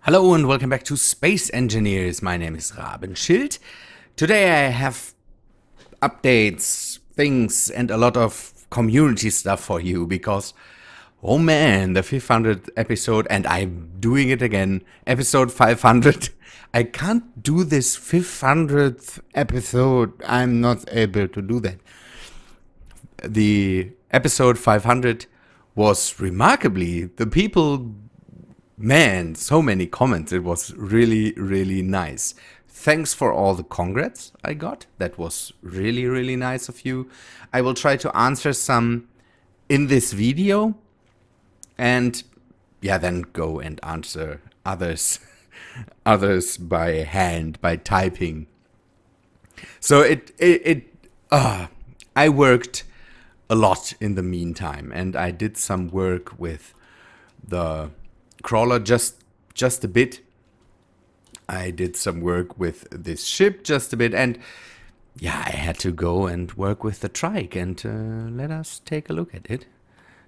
Hello and welcome back to Space Engineers. My name is Rabenschild. Today I have updates, things, and a lot of community stuff for you because, oh man, the 500th episode, and I'm doing it again, episode 500. I can't do this 500th episode. I'm not able to do that. The episode 500 was remarkably, the people. Man, so many comments. It was really, really nice. Thanks for all the congrats I got. That was really, really nice of you. I will try to answer some in this video. And yeah, then go and answer others. Others by hand, by typing. So I worked a lot in the meantime. And I did some work with the crawler just a bit. I did some work with this ship just a bit, and yeah, I had to go and work with the trike, and let us take a look at it.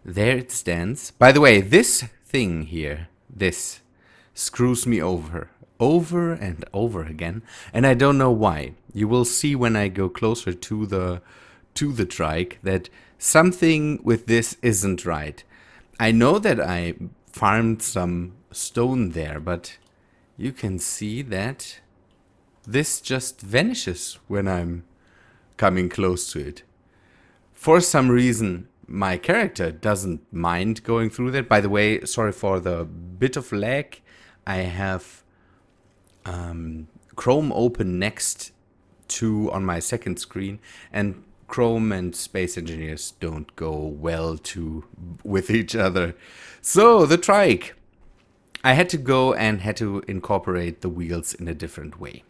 There it stands. By the way, this thing here, this screws me over and over again, and I don't know why. You will see when I go closer to the trike that something with this isn't right. I know that I farmed some stone there, but you can see that this just vanishes when I'm coming close to it. For some reason, my character doesn't mind going through that. By the way, sorry for the bit of lag. I have Chrome open next to on my second screen, and Chrome and Space Engineers don't go well with each other. So, the trike. I had to go and had to incorporate the wheels in a different way.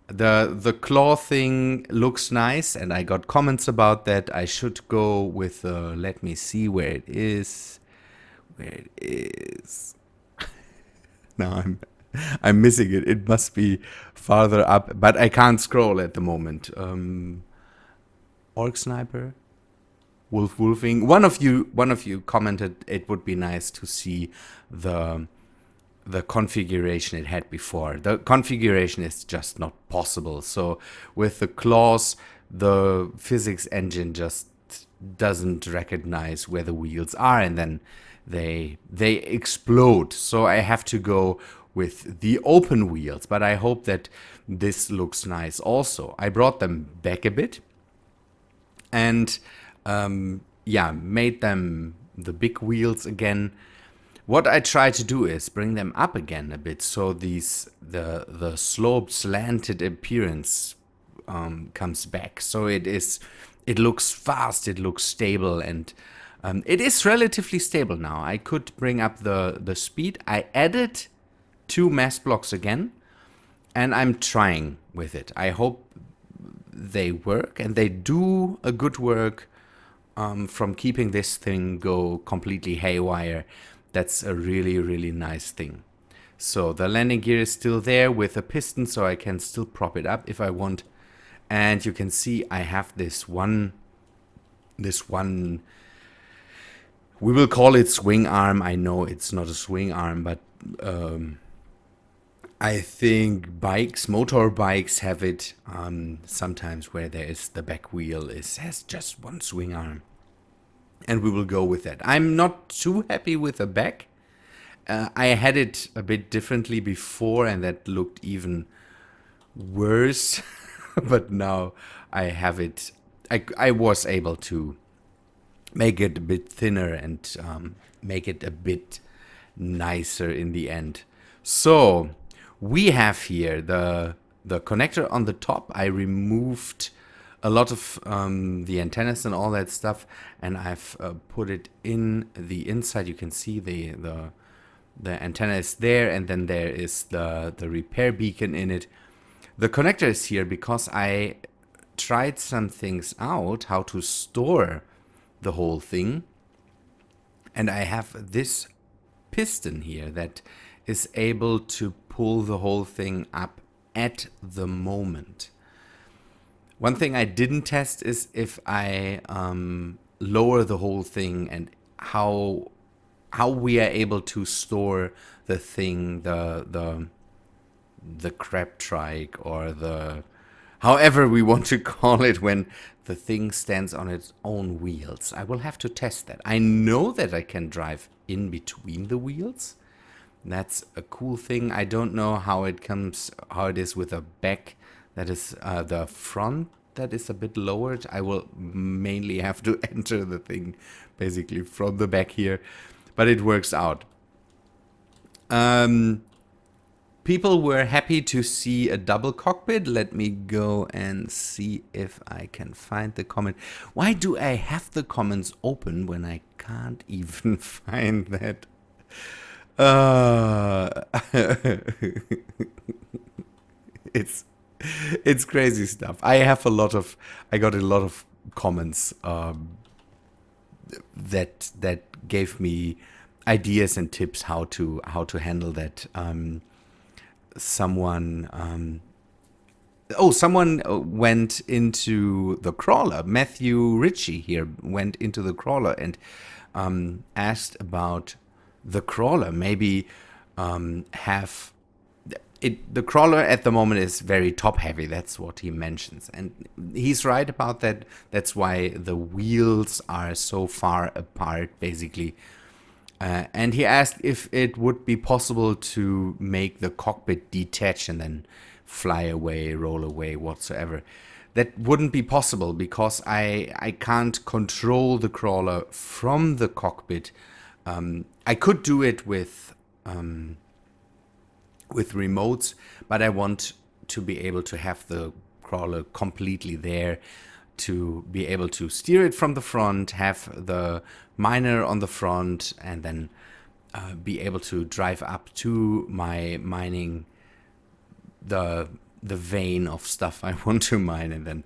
The claw thing looks nice, and I got comments about that. I should go with let me see where it is. Where it is. Now I'm missing it. It must be farther up, but I can't scroll at the moment. Orc Sniper, Wolfing. One of you commented it would be nice to see the configuration it had before. The configuration is just not possible. So with the claws, the physics engine just doesn't recognize where the wheels are, and then they explode. So I have to go with the open wheels, but I hope that this looks nice also. I brought them back a bit. And made them the big wheels again. What I try to do is bring them up again a bit, so the sloped, slanted appearance comes back. So it looks fast, it looks stable, and it is relatively stable now. I could bring up the speed. I added 2 mass blocks again, and I'm trying with it. I hope they work, and they do a good work from keeping this thing go completely haywire. That's a really, really nice thing. So the landing gear is still there with a piston, so I can still prop it up if I want. And you can see I have this one, we will call it swing arm. I know it's not a swing arm, but I think motorbikes have it sometimes where there is the back wheel has just one swing arm. And we will go with that. I'm not too happy with the back. I had it a bit differently before, and that looked even worse. But now I have it. I was able to make it a bit thinner and make it a bit nicer in the end. So we have here the connector on the top. I removed a lot of the antennas and all that stuff, and I've put it in the inside. You can see the antenna is there, and then there is the repair beacon in it. The connector is here because I tried some things out, how to store the whole thing, and I have this piston here that is able to pull the whole thing up at the moment. One thing I didn't test is if I lower the whole thing and how how we are able to store the thing, the crab trike, or the however we want to call it, when the thing stands on its own wheels. I will have to test that. I know that I can drive in between the wheels. That's a cool thing. I don't know how it is with a back that is the front that is a bit lowered. I will mainly have to enter the thing basically from the back here, but it works out. People were happy to see a double cockpit. Let me go and see if I can find the comment. Why do I have the comments open when I can't even find that? It's crazy stuff. I got a lot of comments that gave me ideas and tips how to handle that. Someone went into the crawler. Matthew Ritchie here went into the crawler and asked about the crawler. Maybe have it. The crawler at the moment is very top heavy. That's what he mentions, and he's right about that. That's why the wheels are so far apart, basically. And he asked if it would be possible to make the cockpit detach and then fly away, roll away, whatsoever. That wouldn't be possible because I can't control the crawler from the cockpit. I could do it with remotes, but I want to be able to have the crawler completely there, to be able to steer it from the front, have the miner on the front, and then be able to drive up to my mining, the vein of stuff I want to mine, and then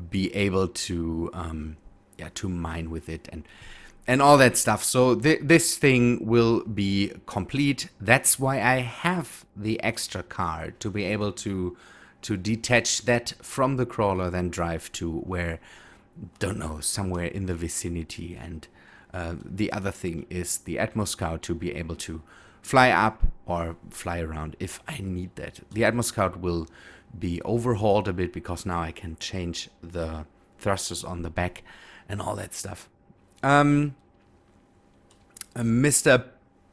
be able to to mine with it and all that stuff. So this thing will be complete. That's why I have the extra car, to be able to detach that from the crawler, then drive to where, don't know, somewhere in the vicinity. And the other thing is the Atmoscout, to be able to fly up or fly around if I need that. The Atmoscout will be overhauled a bit because now I can change the thrusters on the back and all that stuff. Mr.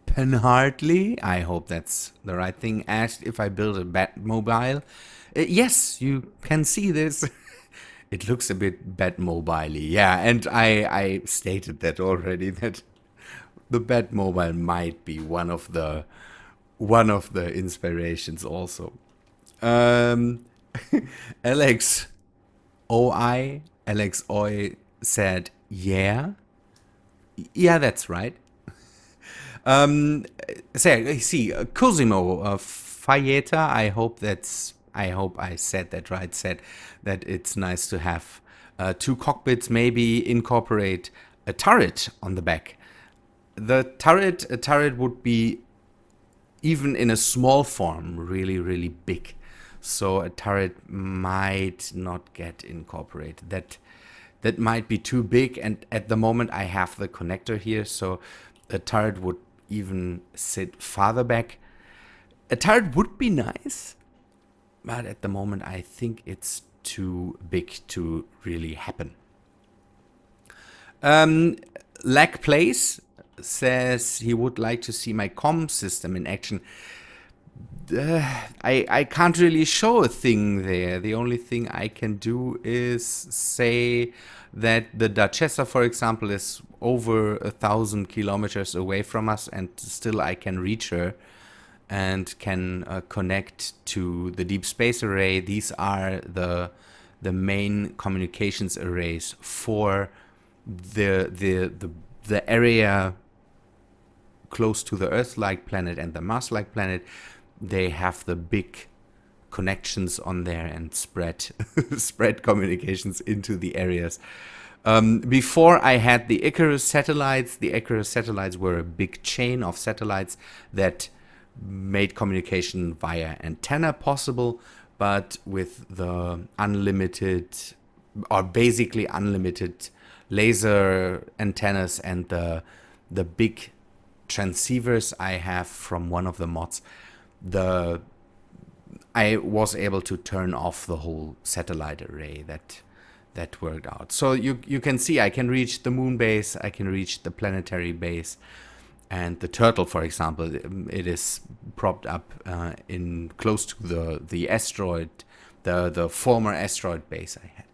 Penhartley, I hope that's the right thing, asked if I build a Batmobile. Yes, you can see this. It looks a bit Batmobile-y. Yeah, and I stated that already, that the Batmobile might be one of the inspirations also. Alex Oi said, yeah, that's right. Cosimo Fayeta, I hope I said that right, said that it's nice to have two cockpits, maybe incorporate a turret on the back. A turret would be, even in a small form, really, really big. So a turret might not get incorporated. That might be too big, and at the moment I have the connector here, so a turret would even sit farther back. A turret would be nice, but at the moment I think it's too big to really happen. Lack Place says he would like to see my comm system in action. I can't really show a thing there. The only thing I can do is say that the Duchessa, for example, is over 1,000 kilometers away from us, and still I can reach her and can connect to the Deep Space Array. These are the main communications arrays for the area close to the Earth-like planet and the Mars-like planet. They have the big connections on there and spread communications into the areas. Before I had the Icarus satellites were a big chain of satellites that made communication via antenna possible, but with the unlimited, or basically unlimited laser antennas and the big transceivers I have from one of the mods, I was able to turn off the whole satellite array. That worked out. So you can see I can reach the moon base, I can reach the planetary base, and the turtle, for example, it is propped up in close to the asteroid, the former asteroid base I had.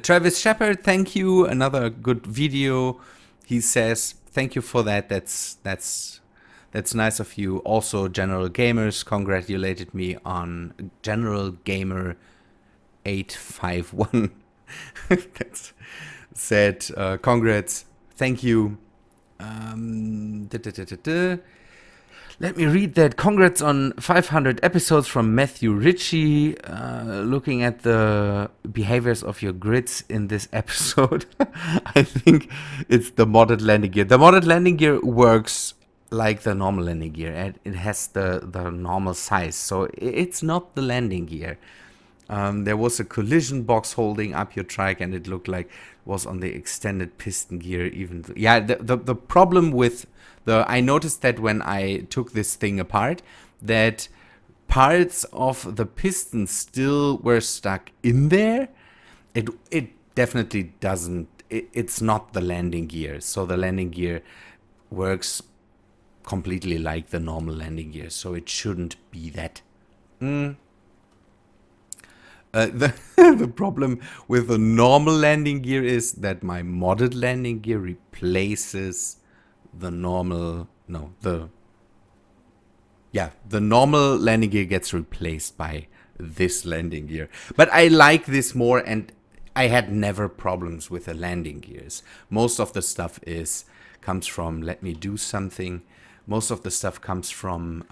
Travis Shepard, thank you. Another good video. He says, thank you for that. That's nice of you. Also, General Gamers congratulated me on General Gamer 851. That's said, congrats. Thank you. Let me read that. Congrats on 500 episodes from Matthew Ritchie. Looking at the behaviors of your grids in this episode, I think it's the modded landing gear. The modded landing gear works like the normal landing gear. It has the normal size, so it's not the landing gear. There was a collision box holding up your trike, and it looked like it was on the extended piston gear. Even the problem with I noticed that when I took this thing apart, that parts of the piston still were stuck in there. It definitely doesn't. It's not the landing gear. So the landing gear works completely like the normal landing gear. So it shouldn't be that. The problem with the normal landing gear is that my modded landing gear replaces the normal. The normal landing gear gets replaced by this landing gear. But I like this more, and I had never problems with the landing gears. Most of the stuff comes from, let me do something. Most of the stuff comes from,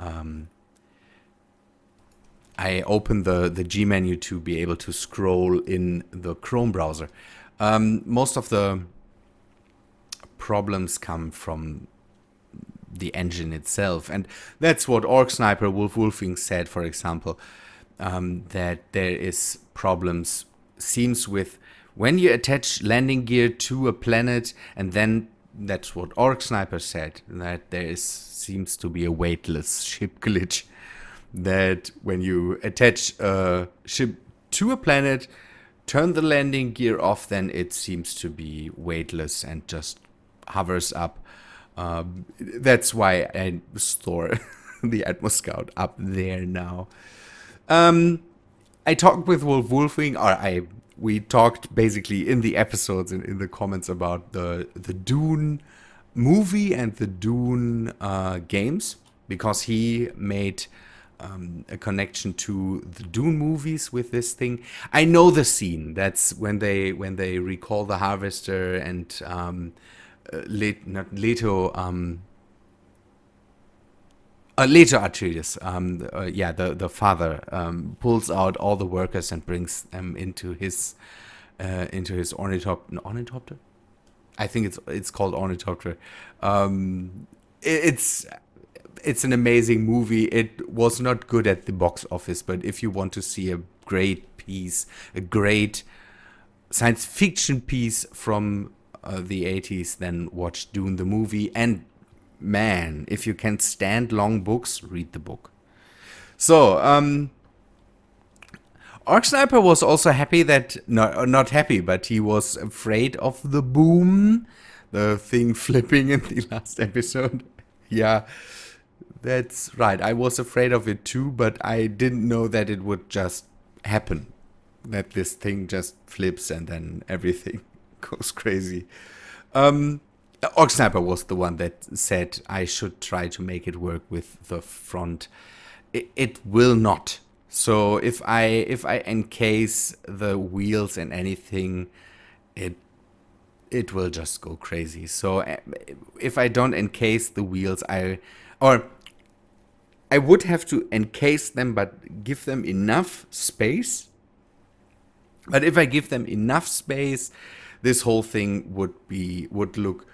I opened the G menu to be able to scroll in the Chrome browser. Most of the problems come from the engine itself, and that's what Orc Sniper Wolfing said, for example, that there is problems, seems with when you attach landing gear to a planet, and then that's what Orc Sniper said, that seems to be a weightless ship glitch, that when you attach a ship to a planet, turn the landing gear off, then it seems to be weightless and just hovers up. That's why I store the Atmos Scout up there now. I talked with Wolfing, or we talked basically in the episodes and in the comments about the Dune movie and the Dune games, because he made a connection to the Dune movies with this thing. I know the scene. That's when they recall the Harvester and Leto Atreides, the father pulls out all the workers and brings them into his ornithopter. I think it's called ornithopter. It's an amazing movie. It was not good at the box office, but if you want to see a great piece, a great science fiction piece from the 80s, then watch Dune the movie. And man, if you can stand long books, read the book. So, Orc Sniper was also happy that, not happy, but he was afraid of the boom, the thing flipping in the last episode. Yeah, that's right. I was afraid of it too, but I didn't know that it would just happen, that this thing just flips and then everything goes crazy. Orc Sniper was the one that said I should try to make it work with the front. It will not. So if I encase the wheels and anything, it will just go crazy. So if I don't encase the wheels, I would have to encase them, but give them enough space. But if I give them enough space, this whole thing would look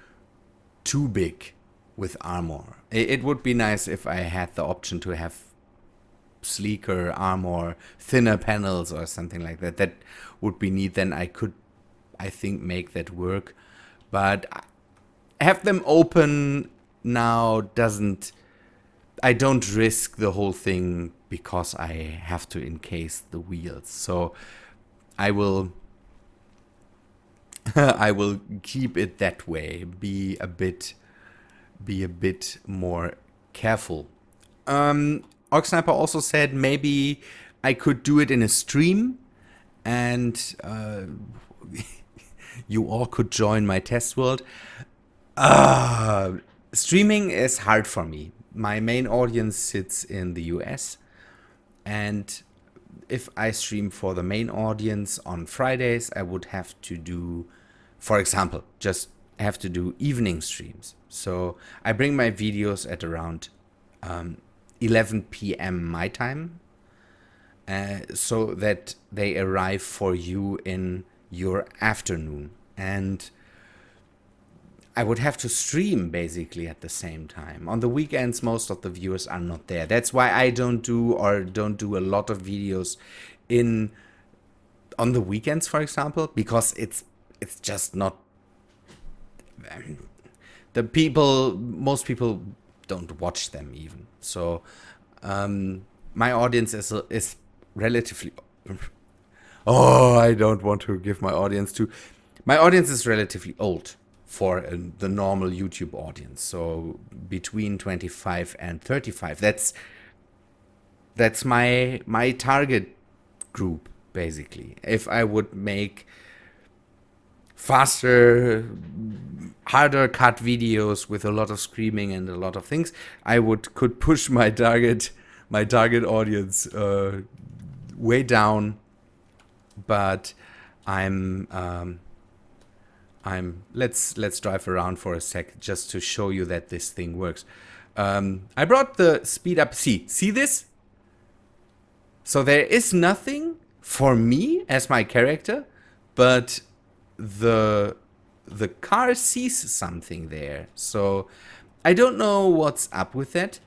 too big with armor. It would be nice if I had the option to have sleeker armor, thinner panels or something like that. That would be neat. Then I could, I think, make that work. But have them open now doesn't. I don't risk the whole thing because I have to encase the wheels. So I will I will keep it that way. Be a bit more careful. Oxsniper also said maybe I could do it in a stream, and you all could join my test world. Streaming is hard for me. My main audience sits in the US, and if I stream for the main audience on Fridays, I would have to do, for example, just have to do evening streams. So I bring my videos at around 11 p.m. my time, so that they arrive for you in your afternoon. And I would have to stream basically at the same time. On the weekends, most of the viewers are not there. That's why I don't do a lot of videos on the weekends, for example, because it's just not. Most people don't watch them even. So my audience is relatively. Oh, I don't want to give my audience to. My audience is relatively old for the normal YouTube audience, so between 25 and 35. That's my target group basically. If I would make faster, harder cut videos with a lot of screaming and a lot of things, I could push my target audience way down. But let's drive around for a sec just to show you that this thing works. I brought the speed up. See this? So there is nothing for me as my character, but the car sees something there. So I don't know what's up with that.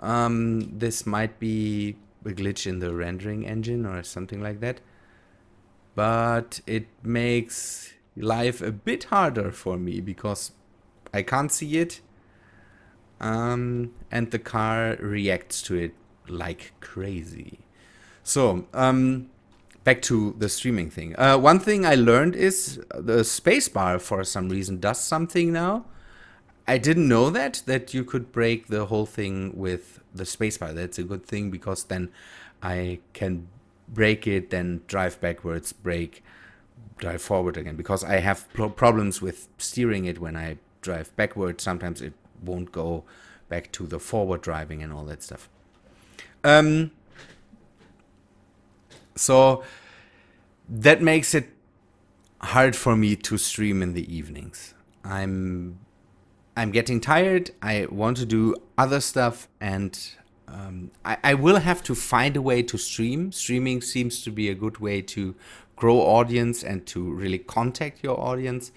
This might be a glitch in the rendering engine or something like that. But it makes life a bit harder for me because I can't see it, and the car reacts to it like crazy. So back to the streaming thing. One thing I learned is the spacebar for some reason does something now. I didn't know that you could break the whole thing with the spacebar. That's a good thing because then I can break it, then drive backwards, brake, drive forward again, because I have problems with steering it when I drive backward. Sometimes it won't go back to the forward driving and all that stuff. So that makes it hard for me to stream in the evenings. I'm getting tired. I want to do other stuff, and I will have to find a way to stream. Streaming seems to be a good way to grow audience and to really contact your audience.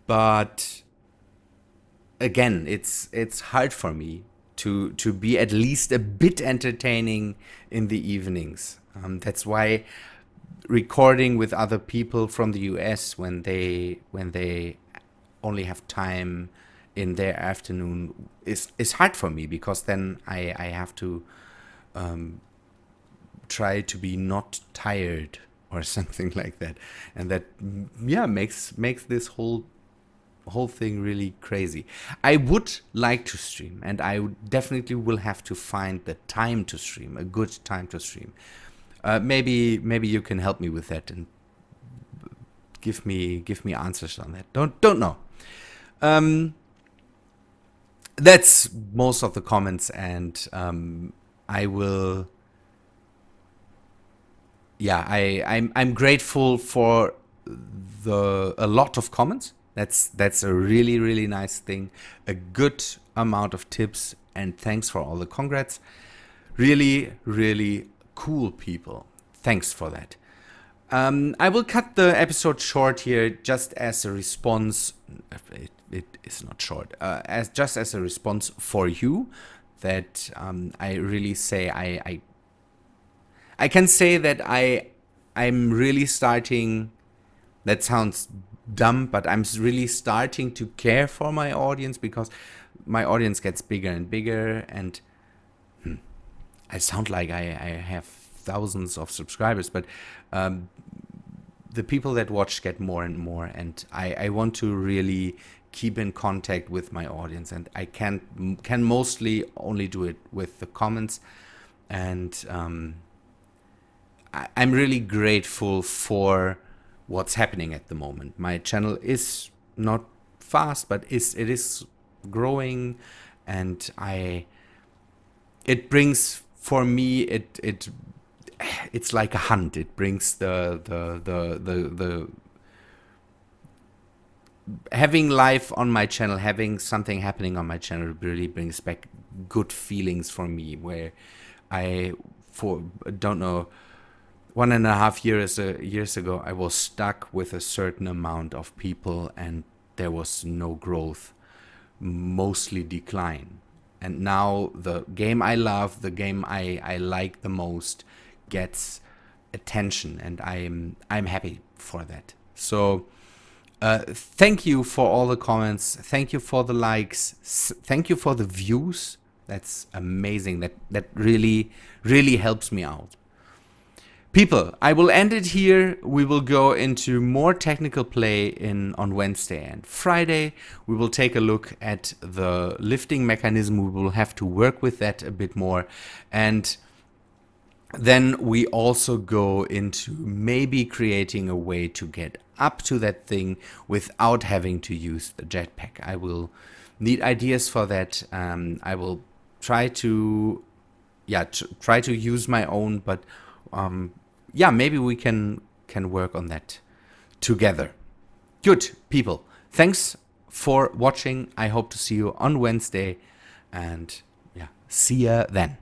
But again, it's hard for me to be at least a bit entertaining in the evenings. That's why recording with other people from the US when they only have time in their afternoon is hard for me, because then I have to try to be not tired or something like that, and that makes this whole thing really crazy. I would like to stream, and I definitely will have to find the time to stream, a good time to stream. Maybe you can help me with that and give me answers on that. Don't know. That's most of the comments, and I will. Yeah, I'm grateful for a lot of comments. That's a really, really nice thing. A good amount of tips, and thanks for all the congrats. Really, really cool people. Thanks for that. I will cut the episode short here, just as a response. It is not short. Just as a response for you, that I really say I can say that I'm really starting. That sounds dumb, but I'm really starting to care for my audience because my audience gets bigger and bigger, and I sound like I have thousands of subscribers, but the people that watch get more and more, and I want to really keep in contact with my audience, and I can mostly only do it with the comments, and I'm really grateful for what's happening at the moment. My channel is not fast, but it is growing, and it brings for me it's like a hunt. It brings the having life on my channel, having something happening on my channel really brings back good feelings for me, where I don't know, 1.5 years ago, I was stuck with a certain amount of people and there was no growth, mostly decline. And now the game I love, the game I like the most, gets attention, and I'm happy for that. So thank you for all the comments. Thank you for the likes. Thank you for the views. That's amazing. That really, really helps me out. People, I will end it here. We will go into more technical play on Wednesday and Friday. We will take a look at the lifting mechanism. We will have to work with that a bit more. And then we also go into maybe creating a way to get up to that thing without having to use the jetpack. I will need ideas for that. I will try to use my own, but maybe we can work on that together. Good, people. Thanks for watching. I hope to see you on Wednesday, and see ya then.